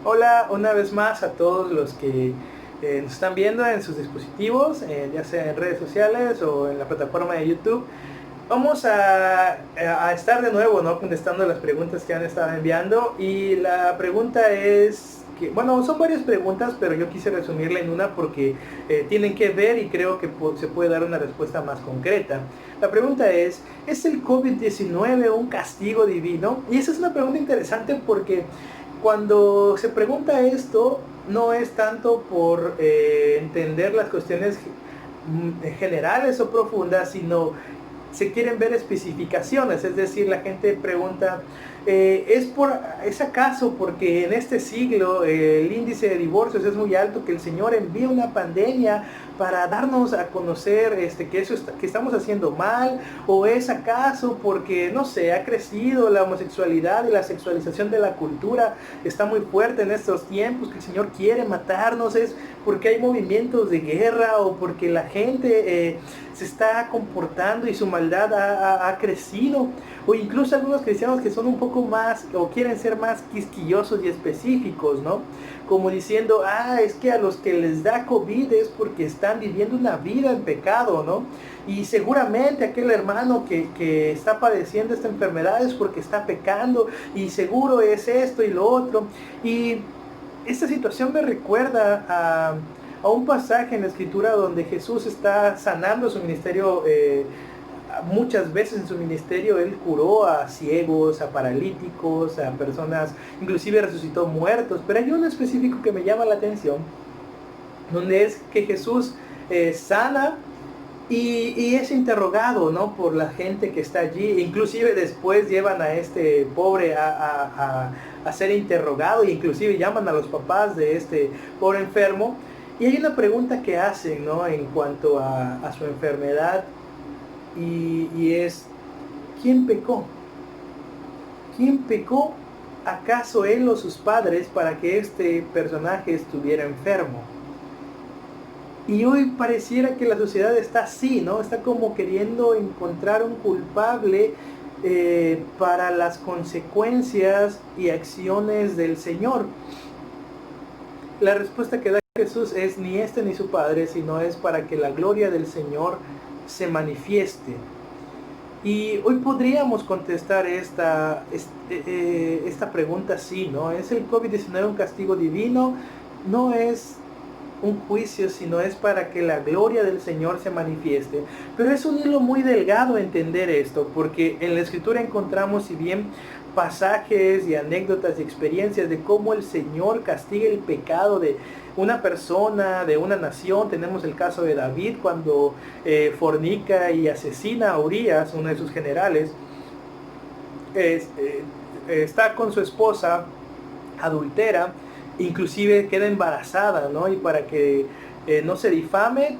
Hola una vez más a todos los que nos están viendo en sus dispositivos, ya sea en redes sociales o en la plataforma de YouTube. Vamos a estar de nuevo, ¿no?, contestando las preguntas que han estado enviando. Y la pregunta es que, bueno, son varias preguntas, pero yo quise resumirla en una porque tienen que ver y creo que se puede dar una respuesta más concreta. La pregunta ¿es el COVID-19 un castigo divino? Y esa es una pregunta interesante porque cuando se pregunta esto, no es tanto por entender las cuestiones generales o profundas, sino se quieren ver especificaciones. Es decir, la gente pregunta, ¿es acaso porque en este siglo el índice de divorcios es muy alto que el Señor envía una pandemia para darnos a conocer que estamos haciendo mal? ¿O es acaso porque, no sé, ha crecido la homosexualidad y la sexualización de la cultura, está muy fuerte en estos tiempos, que el Señor quiere matarnos? ¿Es porque hay movimientos de guerra o porque la gente se está comportando y su maldad ha crecido? O incluso algunos cristianos que son un poco más o quieren ser más quisquillosos y específicos, ¿no? Como diciendo, es que a los que les da COVID es porque están viviendo una vida en pecado, ¿no? Y seguramente aquel hermano que está padeciendo esta enfermedad es porque está pecando, y seguro es esto y lo otro. Y esta situación me recuerda a un pasaje en la escritura donde Jesús está sanando su ministerio. Muchas veces en su ministerio él curó a ciegos, a paralíticos, a personas, inclusive resucitó muertos. Pero hay uno específico que me llama la atención, donde es que Jesús sana y es interrogado, ¿no?, por la gente que está allí. Inclusive después llevan a este pobre a ser interrogado, e inclusive llaman a los papás de este pobre enfermo. Y hay una pregunta que hacen, ¿no?, en cuanto a su enfermedad, y es, ¿quién pecó? ¿Quién pecó? ¿Acaso él o sus padres para que este personaje estuviera enfermo? Y hoy pareciera que la sociedad está así, ¿no? Está como queriendo encontrar un culpable para las consecuencias y acciones del Señor. La respuesta que da Jesús es ni este ni su padre, sino es para que la gloria del Señor se manifieste. Y hoy podríamos contestar esta pregunta así, ¿no? ¿Es el COVID-19 un castigo divino? No es un juicio, sino es para que la gloria del Señor se manifieste. Pero es un hilo muy delgado entender esto, porque en la Escritura encontramos, si bien pasajes y anécdotas y experiencias de cómo el Señor castiga el pecado de una persona, de una nación. Tenemos el caso de David cuando fornica y asesina a Urías, uno de sus generales. Está con su esposa, adultera, inclusive queda embarazada, ¿no? Y para que no se difame,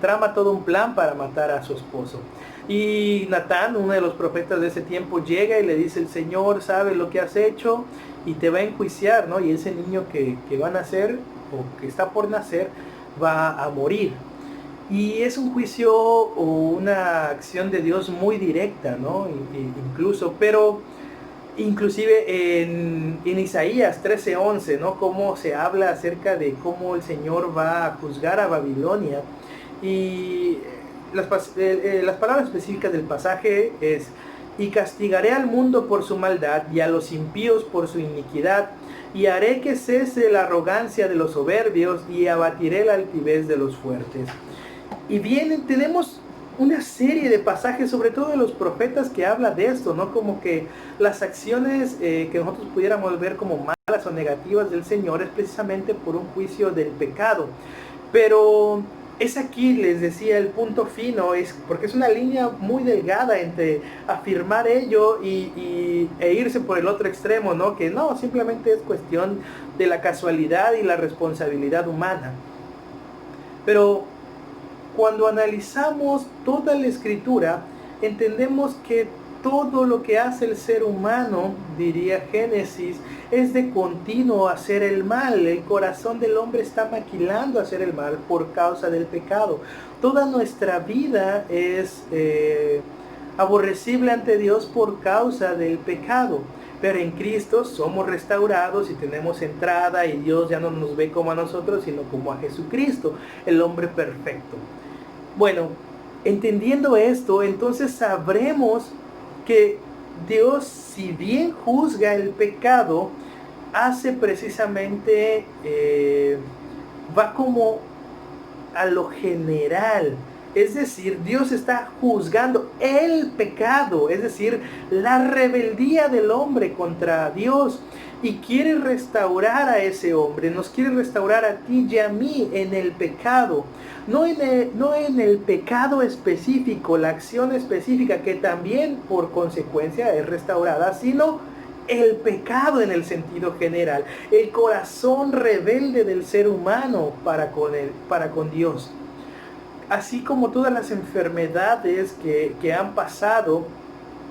trama todo un plan para matar a su esposo. Y Natán, uno de los profetas de ese tiempo, llega y le dice: el Señor sabe lo que has hecho y te va a enjuiciar, ¿no? Y ese niño que va a nacer, o que está por nacer, va a morir. Y es un juicio o una acción de Dios muy directa, ¿no? Incluso, pero inclusive en Isaías 13:11, ¿no?, cómo se habla acerca de cómo el Señor va a juzgar a Babilonia. Y las palabras específicas del pasaje es: y castigaré al mundo por su maldad y a los impíos por su iniquidad, y haré que cese la arrogancia de los soberbios y abatiré la altivez de los fuertes. Y bien, tenemos una serie de pasajes, sobre todo de los profetas, que habla de esto, ¿no? Como que las acciones que nosotros pudiéramos ver como malas o negativas del Señor es precisamente por un juicio del pecado. Pero es aquí, les decía, el punto fino, porque es una línea muy delgada entre afirmar ello e irse por el otro extremo, ¿no? Que no, simplemente es cuestión de la casualidad y la responsabilidad humana. Pero cuando analizamos toda la Escritura, entendemos que todo lo que hace el ser humano, diría Génesis, es de continuo hacer el mal. El corazón del hombre está maquilando hacer el mal por causa del pecado. Toda nuestra vida es aborrecible ante Dios por causa del pecado. Pero en Cristo somos restaurados y tenemos entrada, y Dios ya no nos ve como a nosotros, sino como a Jesucristo, el hombre perfecto. Bueno, entendiendo esto, entonces sabremos que Dios, si bien juzga el pecado, hace precisamente, va como a lo general. Es decir, Dios está juzgando el pecado, es decir, la rebeldía del hombre contra Dios, y quiere restaurar a ese hombre, nos quiere restaurar a ti y a mí en el pecado, no en el pecado específico, la acción específica que también por consecuencia es restaurada, sino el pecado en el sentido general, el corazón rebelde del ser humano para con Dios. Así como todas las enfermedades que han pasado,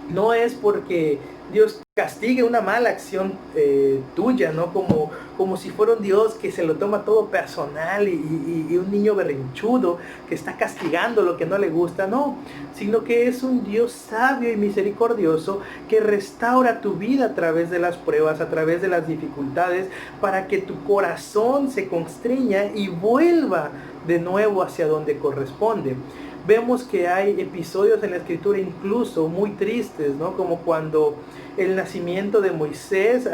no es porque Dios castigue una mala acción tuya, ¿no? Como si fuera un Dios que se lo toma todo personal, y un niño berrinchudo que está castigando lo que no le gusta, no, sino que es un Dios sabio y misericordioso que restaura tu vida a través de las pruebas, a través de las dificultades, para que tu corazón se constriña y vuelva de nuevo hacia donde corresponde. Vemos que hay episodios en la escritura incluso muy tristes, ¿no? Como cuando el nacimiento de Moisés,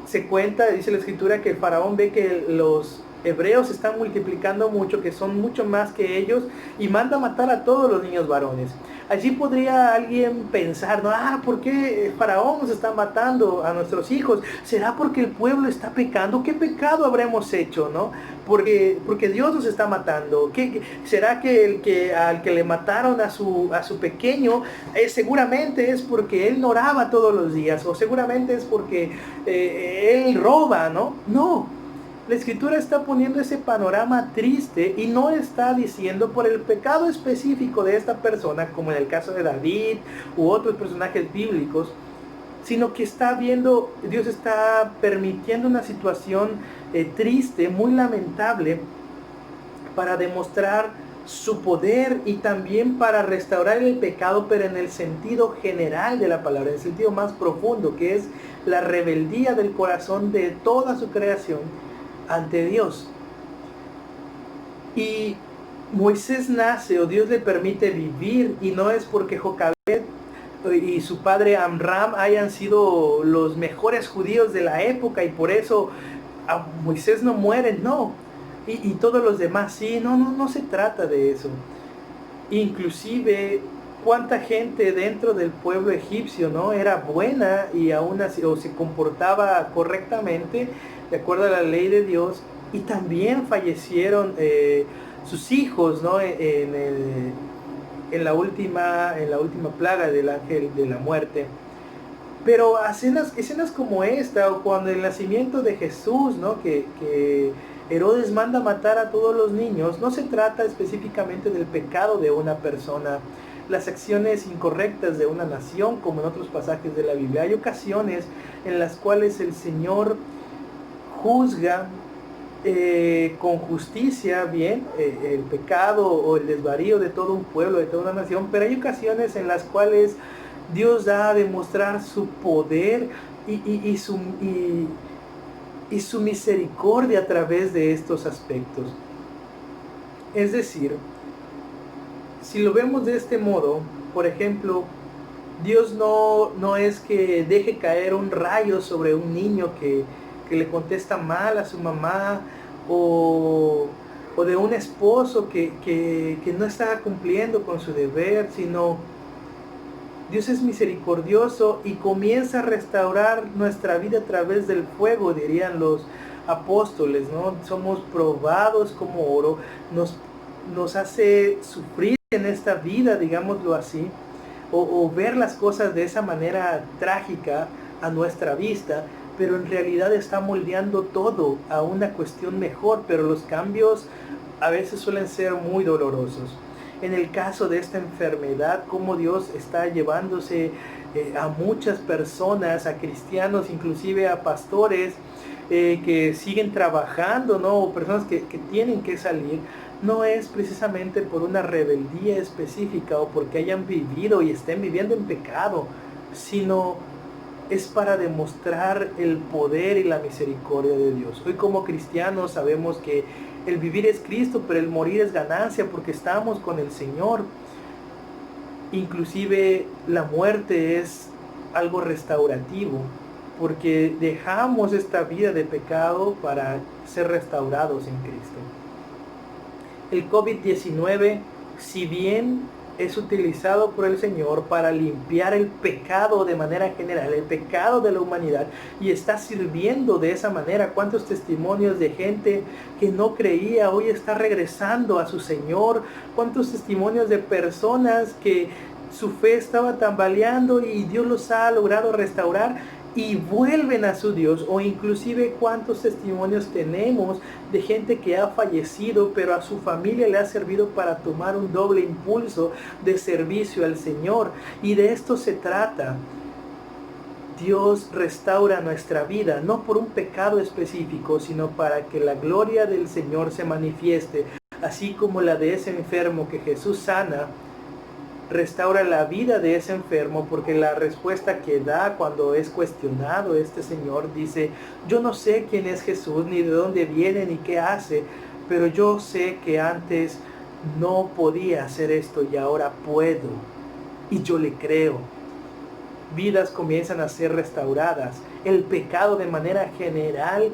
se cuenta, dice la escritura, que el faraón ve que los hebreos se están multiplicando mucho, que son mucho más que ellos, y manda a matar a todos los niños varones. Allí podría alguien pensar, ¿no? ¿Por qué el faraón nos está matando a nuestros hijos? ¿Será porque el pueblo está pecando? ¿Qué pecado habremos hecho, no? Porque Dios nos está matando. ¿Será que al que le mataron a su pequeño, seguramente es porque él no oraba todos los días, o seguramente es porque él roba, ¿no? No. La escritura está poniendo ese panorama triste, y no está diciendo por el pecado específico de esta persona, como en el caso de David u otros personajes bíblicos, sino que está viendo, Dios está permitiendo una situación triste, muy lamentable, para demostrar su poder y también para restaurar el pecado, pero en el sentido general de la palabra, en el sentido más profundo, que es la rebeldía del corazón de toda su creación ante Dios. Y Moisés nace, o Dios le permite vivir, y no es porque Jocabed y su padre Amram hayan sido los mejores judíos de la época y por eso Moisés no muere, no, y todos los demás sí, no se trata de eso. Inclusive cuánta gente dentro del pueblo egipcio, ¿no?, era buena y aún así, o se comportaba correctamente de acuerdo a la ley de Dios, y también fallecieron sus hijos, ¿no?, en la última plaga del ángel de la muerte. Pero escenas como esta, o cuando el nacimiento de Jesús, ¿no?, que Herodes manda matar a todos los niños, no se trata específicamente del pecado de una persona, las acciones incorrectas de una nación, como en otros pasajes de la Biblia. Hay ocasiones en las cuales el Señor juzga con justicia, bien, el pecado o el desvarío de todo un pueblo, de toda una nación, pero hay ocasiones en las cuales Dios da a demostrar su poder y su misericordia a través de estos aspectos. Es decir, si lo vemos de este modo, por ejemplo, Dios no es que deje caer un rayo sobre un niño que le contesta mal a su mamá, o de un esposo que no está cumpliendo con su deber, sino Dios es misericordioso y comienza a restaurar nuestra vida a través del fuego, dirían los apóstoles, ¿no? Somos probados como oro, nos hace sufrir en esta vida, digámoslo así, o ver las cosas de esa manera trágica a nuestra vista, pero en realidad está moldeando todo a una cuestión mejor, pero los cambios a veces suelen ser muy dolorosos. En el caso de esta enfermedad, cómo Dios está llevándose a muchas personas, a cristianos, inclusive a pastores que siguen trabajando, ¿no?, o personas que tienen que salir, no es precisamente por una rebeldía específica o porque hayan vivido y estén viviendo en pecado, sino es para demostrar el poder y la misericordia de Dios. Hoy como cristianos sabemos que el vivir es Cristo, pero el morir es ganancia porque estamos con el Señor. Inclusive la muerte es algo restaurativo, porque dejamos esta vida de pecado para ser restaurados en Cristo. El COVID-19, si bien es utilizado por el Señor para limpiar el pecado de manera general, el pecado de la humanidad, y está sirviendo de esa manera. ¿Cuántos testimonios de gente que no creía hoy está regresando a su Señor? ¿Cuántos testimonios de personas que su fe estaba tambaleando y Dios los ha logrado restaurar y vuelven a su Dios? O inclusive cuántos testimonios tenemos de gente que ha fallecido, pero a su familia le ha servido para tomar un doble impulso de servicio al Señor. Y de esto se trata. Dios restaura nuestra vida, no por un pecado específico, sino para que la gloria del Señor se manifieste, así como la de ese enfermo que Jesús sana. Restaura la vida de ese enfermo, porque la respuesta que da cuando es cuestionado este Señor dice: yo no sé quién es Jesús, ni de dónde viene, ni qué hace, pero yo sé que antes no podía hacer esto y ahora puedo, y yo le creo. Vidas comienzan a ser restauradas. El pecado de manera general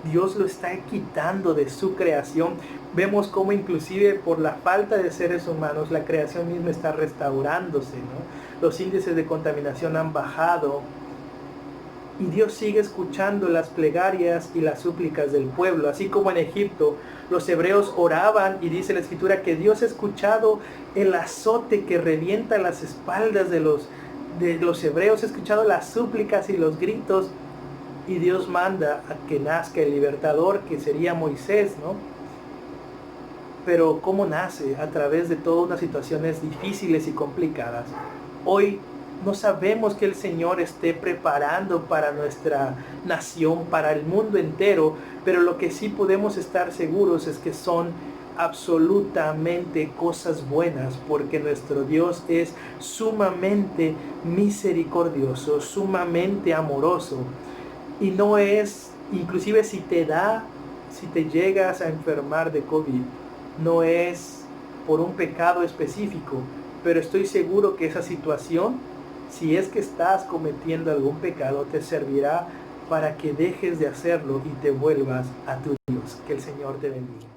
Dios lo está quitando de su creación. Vemos cómo inclusive por la falta de seres humanos la creación misma está restaurándose, ¿no? Los índices de contaminación han bajado y Dios sigue escuchando las plegarias y las súplicas del pueblo. Así como en Egipto los hebreos oraban, y dice la Escritura que Dios ha escuchado el azote que revienta las espaldas de los hebreos, ha escuchado las súplicas y los gritos. Y Dios manda a que nazca el libertador, que sería Moisés, ¿no? Pero ¿cómo nace? A través de todas unas situaciones difíciles y complicadas. Hoy no sabemos que el Señor esté preparando para nuestra nación, para el mundo entero, pero lo que sí podemos estar seguros es que son absolutamente cosas buenas, porque nuestro Dios es sumamente misericordioso, sumamente amoroso. Y no es, inclusive si te llegas a enfermar de COVID, no es por un pecado específico, pero estoy seguro que esa situación, si es que estás cometiendo algún pecado, te servirá para que dejes de hacerlo y te vuelvas a tu Dios. Que el Señor te bendiga.